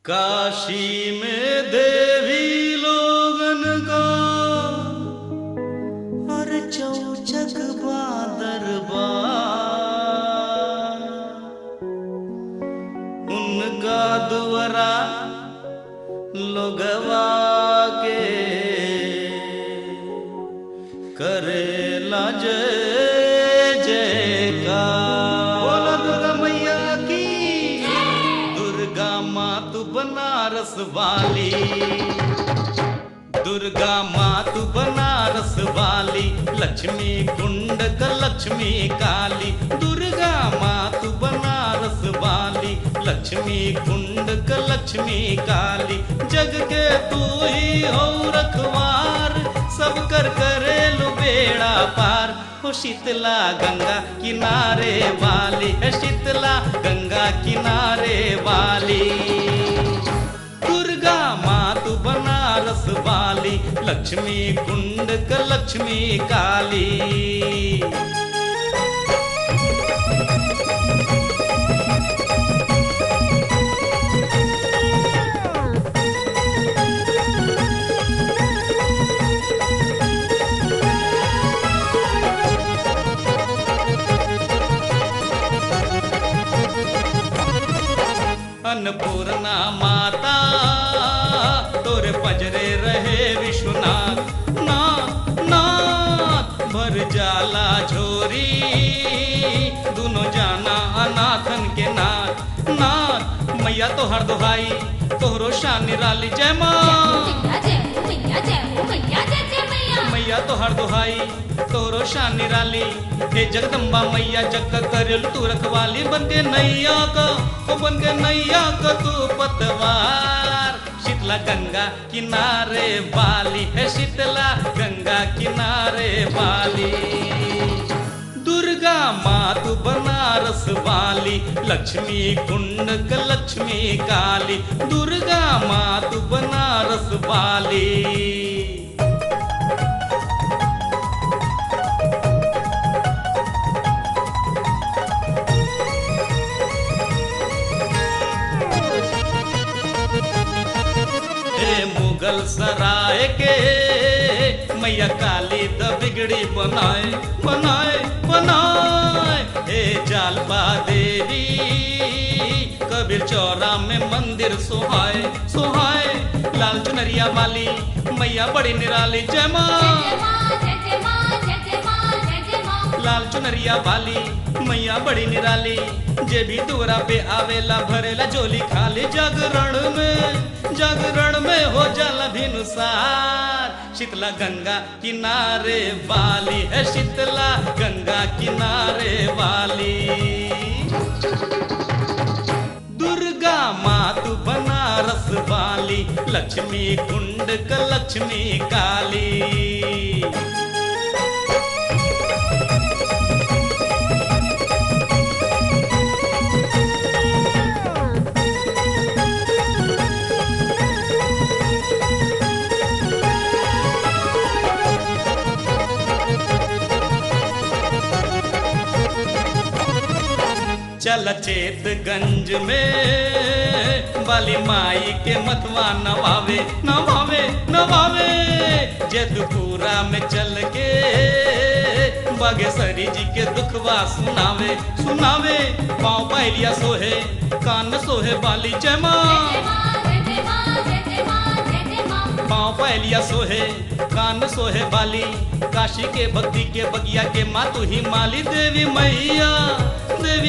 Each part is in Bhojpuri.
काशी में देवी लोगन का और चौचक दरबार, उनका दुआरा लोगवा के करेला जय जयकार। बोलो दुर्गा मैया की। दुर्गा माँ तू बनारस वाली, दुर्गा माँ तू बनारस वाली, लक्ष्मी कुंड का लक्ष्मी काली। दुर्गा माँ तू बनारस वाली, लक्ष्मी कुंड का लक्ष्मी काली। जग के तू ही हो रखवार, सब कर करेलु बेड़ा पार। हो शीतला गंगा किनारे वाली है, शीतला गंगा किनारे वाली। दुर्गा माँ तू बनारस वाली, लक्ष्मी कुंड का लक्ष्मी काली। अन्नपूर्णा माता तोरे पजरे रहे विश्वनाथ। नाथ नाथ भर जाला झोरी, दोनों जाना अनाथन के नाथ। नाथ मैया तो हर दुहाई तोहरो शान निराली। जय माँ मैया तो हर दुहाई तोरो शान निराली। हे जगदम्बा मैया जग करेल तू रखवाली। बन के नैया का ओ बन के नैया का तू पतवार। शीतला गंगा किनारे वाली है, शीतला गंगा किनारे वाली। दुर्गा माँ तू बनारस वाली, लक्ष्मी कुंड का लक्ष्मी काली। दुर्गा माँ तू बनारस वाली। मुगल सराय के मैया काली द बिगड़ी बनाए बनाए बनाए। हे जालपा देवी कबीर चौरा में मंदिर सोहाए सोहाए। लाल चुनरिया वाली मैया बड़ी निराली। जय माँ लाल चुनरिया वाली मैया बड़ी निराली। जे भी दूरा पे आवेला भरेला झोली खाली। जागरण में हो जाला भिनुसार। शीतला गंगा किनारे वाली है, शीतला गंगा किनारे वाली। दुर्गा माँ तू बनारस वाली, लक्ष्मी कुंड का लक्ष्मी काली। चल चेतगंज में बाली माई के मतवा नवावे नवावे नवावे। जदपुरा में चल के बागेश्वरी जी के दुखवा सुनावे सुनावे। पाँव पहलिया सोहे कान सोहे बाली। जय माँ पाँव पहलिया सोहे कान सोहे बाली। काशी के भक्ति के बगिया के माँ तू ही माली। देवी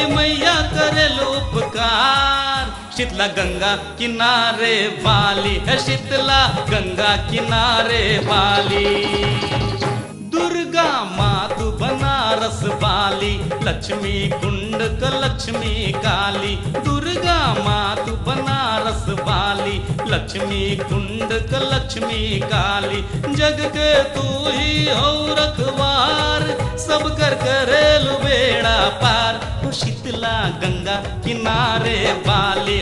मैया करे उपकार। शीतला गंगा किनारे वाली है, शीतला गंगा किनारे वाली। दुर्गा माँ तू बनारस वाली, लक्ष्मी कुंड का लक्ष्मी काली। दुर्गा माँ तू बनारस वाली, लक्ष्मी कुंड का लक्ष्मी काली। जग के तू ही हो रखवार, सब कर करेलु बेड़ा पार। शीतला गंगा किनारे वाली।